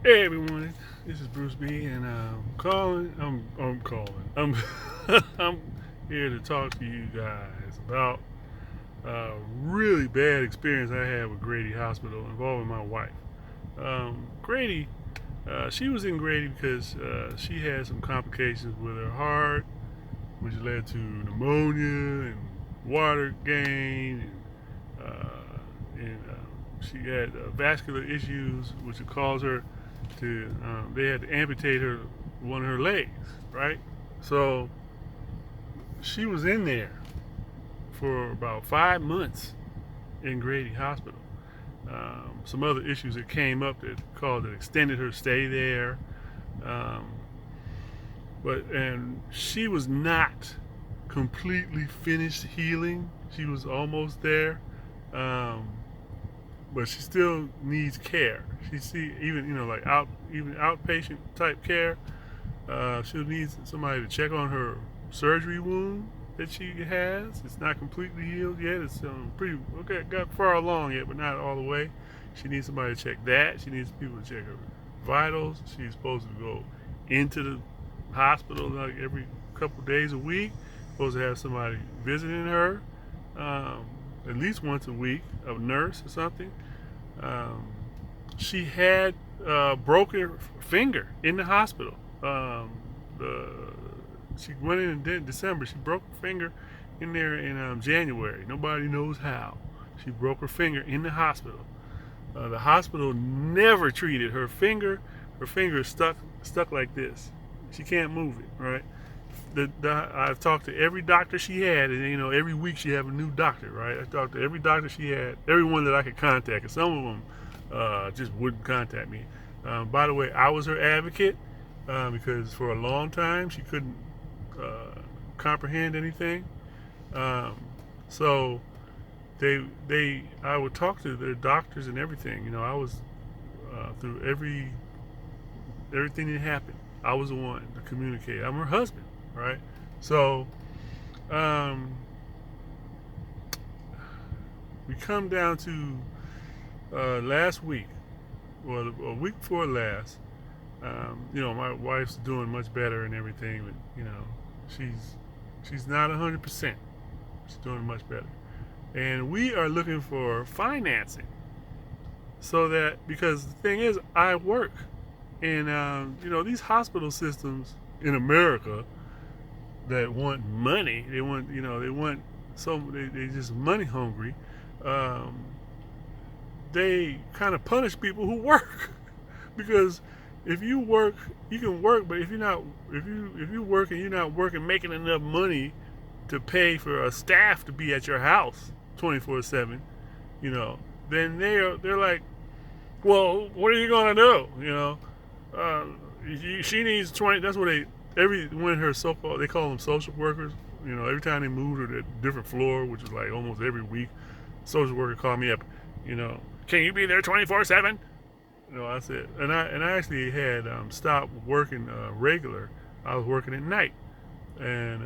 Hey everyone, this is Bruce B, and I'm calling. I'm calling. I'm I'm here to talk to you guys about a really bad experience I had with Grady Hospital involving my wife. Grady, she was in Grady because she had some complications with her heart, which led to pneumonia and water gain, and she had vascular issues, which would cause her to. They had to amputate her one of her legs, right? So she was in there for about 5 months in Grady Hospital. Some other issues that came up that caused it extended her stay there. Um, and she was not completely finished healing. She was almost there, um, but she still needs care. She see even like even outpatient type care. She'll need somebody to check on her surgery wound that she has. It's not completely healed yet. It's pretty okay. Got far along yet, but not all the way. She needs somebody to check that. She needs people to check her vitals. She's supposed to go into the hospital like every couple days a week. Supposed to have somebody visiting her um, at least once a week, a nurse or something. Um, she had broken her finger in the hospital. The, she went in December. She broke her finger in there in January. Nobody knows how. She broke her finger in the hospital. The hospital never treated her finger. Her finger is stuck like this. She can't move it. Right. I've talked to every doctor she had, and every week she have a new doctor. Right. I talked to every doctor she had, everyone that I could contact, and some of them just wouldn't contact me. By the way, I was her advocate because for a long time she couldn't comprehend anything. Um, so I would talk to their doctors and everything. I was through everything that happened. I was the one to communicate. I'm her husband, right? So um, we come down to last week, well, a week before last. My wife's doing much better and everything, but she's not 100%. She's doing much better, and we are looking for financing so that because the thing is, I work, and these hospital systems in America that want money, they just money hungry. Um, they kind of punish people who work because if you work, you can work, but if you work and you're not working, making enough money to pay for a staff to be at your house 24/7, then they're like, well, what are you gonna do? Uh, she needs 20. That's what when her so-called, they call them social workers. Every time they moved her to a different floor, which is like almost every week, social worker called me up. Can you be there 24/7? I said, and I actually had stopped working regular. I was working at night, and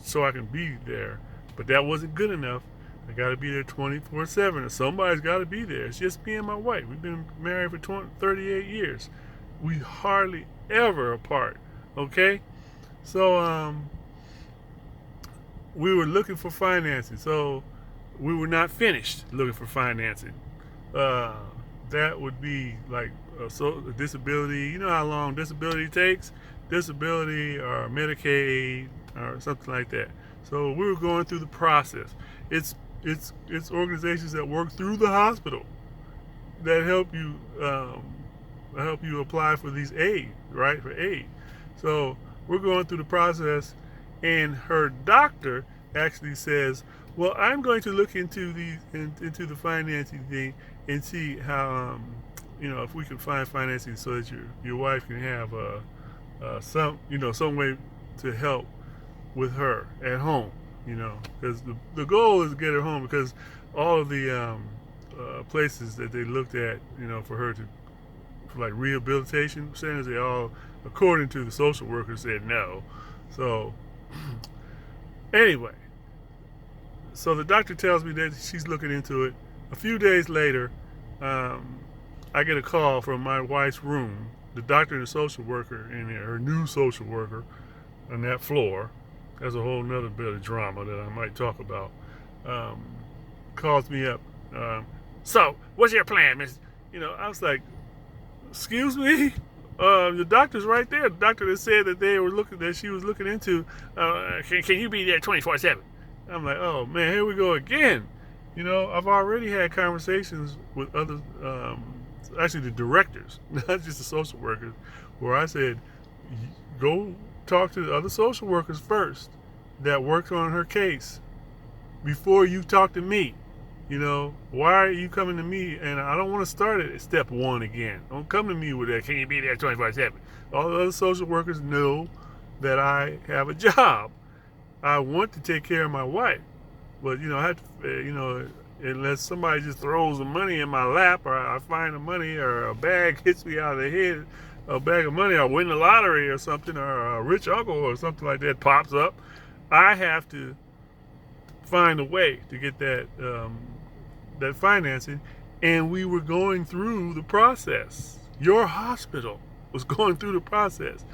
so I can be there. But that wasn't good enough. I got to be there 24/7. Somebody's got to be there. It's just me and my wife. We've been married for 38 years. We hardly ever apart. Okay, so we were looking for financing. So we were not finished looking for financing. Uh, that would be like a disability. You know how long disability takes? Disability or Medicaid or something like that. So we were going through the process. It's organizations that work through the hospital that help you apply for these aid, right? For aid. So we're going through the process, and her doctor actually says, "Well, I'm going to look into into the financing thing and see how if we can find financing so that your wife can have some way to help with her at home, because the goal is to get her home because all of the places that they looked at, for her to for like rehabilitation centers, they all, according to the social worker, said no. So anyway, so the doctor tells me that she's looking into it. A few days later, um, I get a call from my wife's room. The doctor and the social worker and her new social worker on that floor. That's a whole nother bit of drama that I might talk about. Um, Calls me up. So, what's your plan, Miss? I was like, excuse me. The doctor's right there. The doctor that said that she was looking into. Can you be there 24/7? I'm like, oh man, here we go again. I've already had conversations with other, actually the directors, not just the social workers, where I said, go talk to the other social workers first that worked on her case before you talk to me. Why are you coming to me? And I don't want to start at step one again. Don't come to me with that. Can you be there 24/7? All the other social workers know that I have a job. I want to take care of my wife, but I have to, unless somebody just throws the money in my lap, or I find the money, or a bag hits me out of the head, a bag of money, or win the lottery or something, or a rich uncle or something like that pops up, I have to find a way to get that financing. And we were going through the process. Your hospital was going through the process.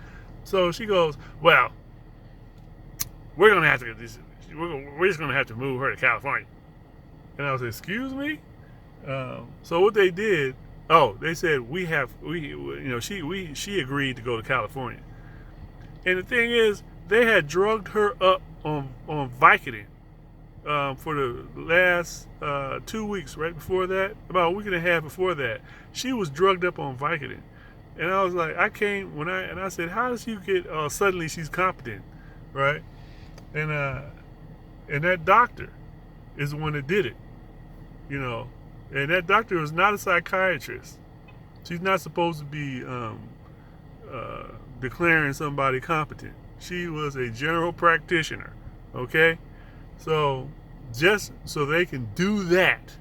So she goes, well, we're gonna have to get this. We're just gonna have to move her to California. And I was like, excuse me. So what they did? Oh, they said she agreed to go to California. And the thing is, they had drugged her up on Vicodin for the last 2 weeks. Right before that, about a week and a half before that, she was drugged up on Vicodin. And I was like, I said, how does you get suddenly she's competent, right? And that doctor is the one that did it, and that doctor was not a psychiatrist. She's not supposed to be declaring somebody competent. She was a general practitioner, okay? So just so they can do that,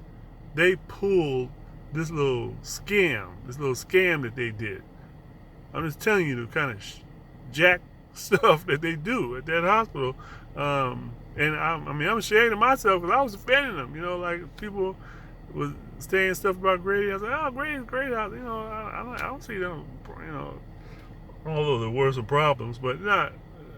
they pulled this little scam that they did. I'm just telling you the kind of jack stuff that they do at that hospital. And I'm ashamed of myself because I was offending them. Like people was saying stuff about Grady. I was like, oh, Grady's great. I don't see them, although there were some problems, but not,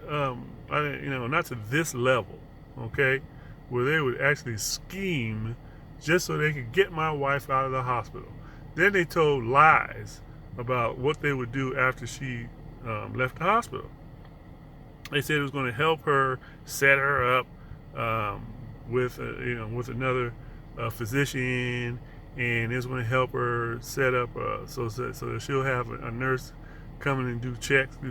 not to this level, okay, where they would actually scheme just so they could get my wife out of the hospital. Then they told lies about what they would do after she left the hospital. They said it was going to help her set her up with another physician, and it's going to help her set up so that she'll have a nurse coming and do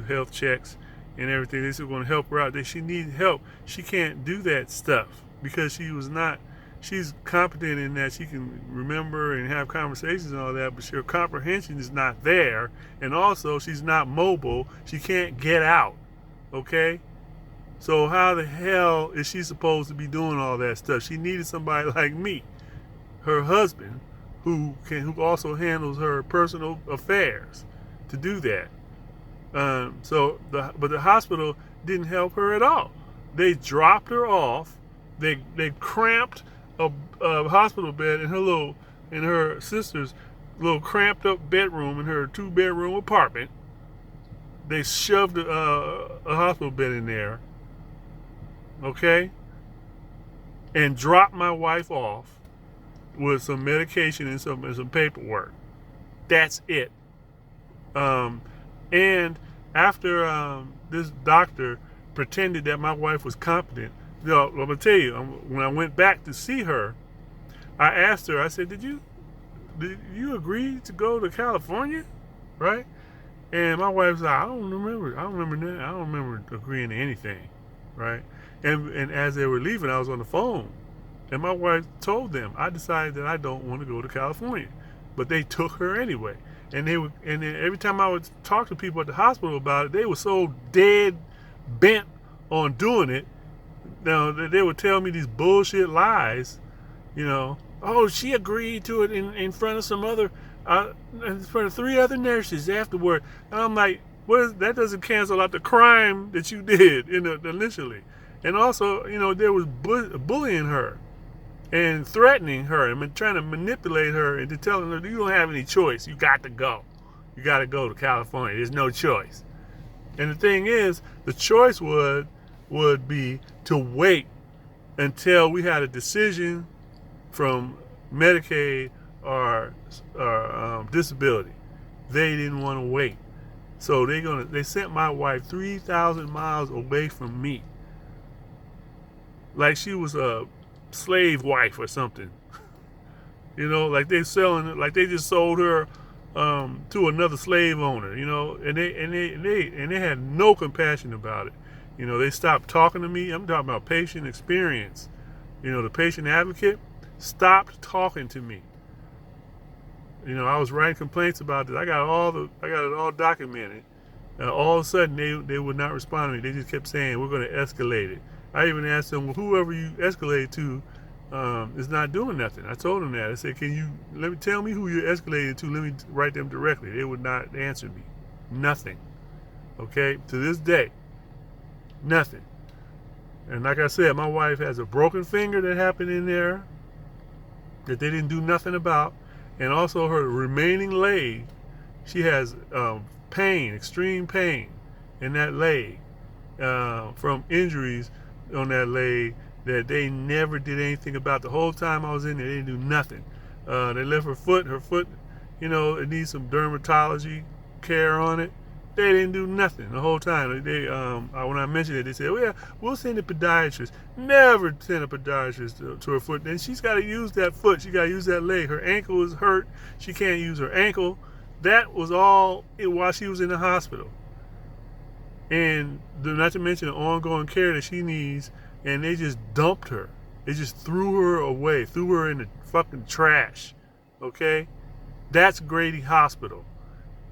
health checks and everything. This is going to help her out. That she needs help. She can't do that stuff because she's competent in that she can remember and have conversations and all that, but her comprehension is not there, and also she's not mobile. She can't get out. Okay? So how the hell is she supposed to be doing all that stuff? She needed somebody like me, her husband, who also handles her personal affairs, to do that. But the hospital didn't help her at all. They dropped her off. They cramped a hospital bed in her sister's little cramped up bedroom in her 2-bedroom apartment. They shoved a hospital bed in there, okay, and dropped my wife off with some medication and some paperwork. That's it. And after this doctor pretended that my wife was competent, I'm gonna tell you, when I went back to see her, I asked her. I said, "Did you agree to go to California, right?" And my wife said, I don't remember that. I don't remember agreeing to anything, right? And as they were leaving, I was on the phone, and my wife told them, I decided that I don't want to go to California, but they took her anyway. And then every time I would talk to people at the hospital about it, they were so dead bent on doing it. Now they would tell me these bullshit lies, Oh, she agreed to it in front of some other. In front of 3 other nurses afterward. And I'm like, that doesn't cancel out the crime that you did initially. And also, there was bullying her. and threatening her and trying to manipulate her into telling her, you don't have any choice. You got to go. You got to go to California. There's no choice. And the thing is, the choice would be to wait until we had a decision from Medicaid or disability. They didn't want to wait, so they sent my wife 3,000 miles away from me, like she was a slave wife or something. Like they selling it, like they just sold her to another slave owner. And they had no compassion about it. They stopped talking to me. I'm talking about patient experience. The patient advocate stopped talking to me. I was writing complaints about this. I got it all documented. All of a sudden, they would not respond to me. They just kept saying, we're going to escalate it. I even asked them, well, whoever you escalate to is not doing nothing. I told them that. I said, can you tell me who you're escalating to? Let me write them directly. They would not answer me. Nothing. Okay? To this day, nothing. And like I said, my wife has a broken finger that happened in there that they didn't do nothing about. And also her remaining leg, she has pain, extreme pain in that leg from injuries on that leg that they never did anything about. The whole time I was in there, they didn't do nothing. They left her foot, it needs some dermatology care on it. They didn't do nothing the whole time. When I mentioned it, they said, well, yeah, we'll send a podiatrist. Never send a podiatrist to her foot. And she's got to use that foot. She got to use that leg. Her ankle is hurt. She can't use her ankle. That was all while she was in the hospital. And not to mention the ongoing care that she needs. And they just dumped her. They just threw her away, threw her in the fucking trash. Okay? That's Grady Hospital.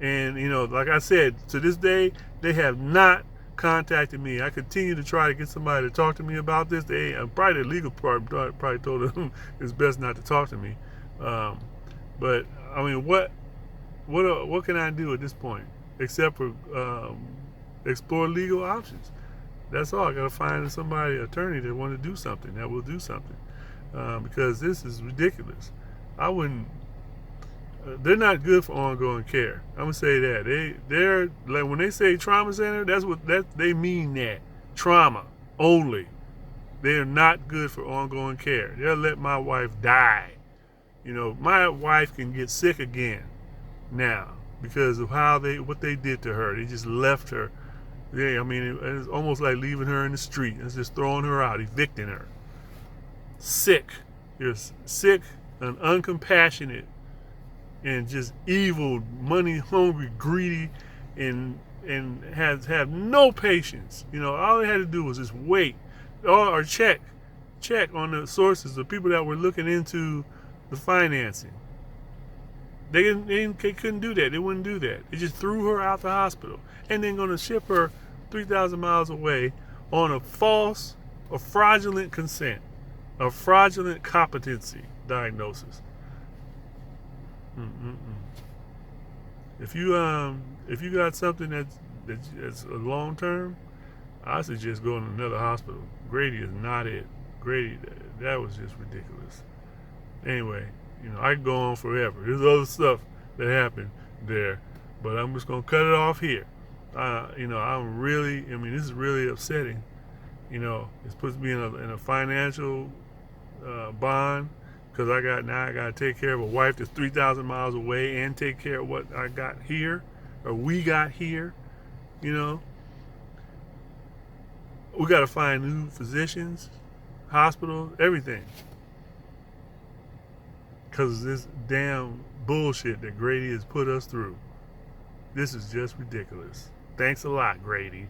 And, like I said, to this day, they have not contacted me. I continue to try to get somebody to talk to me about this. Probably the legal part probably told them it's best not to talk to me. But, I mean, what can I do at this point except for explore legal options? That's all. I got to find attorney that want to do something, that will do something. Because this is ridiculous. They're not good for ongoing care. I'm gonna say that they're like, when they say trauma center, they mean that trauma only. They are not good for ongoing care. They'll let my wife die. My wife can get sick again now because of what they did to her. They just left her. It's almost like leaving her in the street. It's just throwing her out, evicting her. Sick. You're sick and uncompassionate. And just evil, money hungry, greedy, and have no patience. All they had to do was just wait, or check on the sources, the people that were looking into the financing. They couldn't do that. They wouldn't do that. They just threw her out the hospital, and then going to ship her 3,000 miles away on a fraudulent consent, a fraudulent competency diagnosis. If you got something that's a long term, I suggest going to another hospital. Grady is not it. Grady, that was just ridiculous. Anyway, I can go on forever. There's other stuff that happened there, but I'm just gonna cut it off here. This is really upsetting. It puts me in a financial bond. Because I got to take care of a wife that's 3,000 miles away and take care of what I got here, or we got here. We got to find new physicians, hospitals, everything. Because of this damn bullshit that Grady has put us through. This is just ridiculous. Thanks a lot, Grady.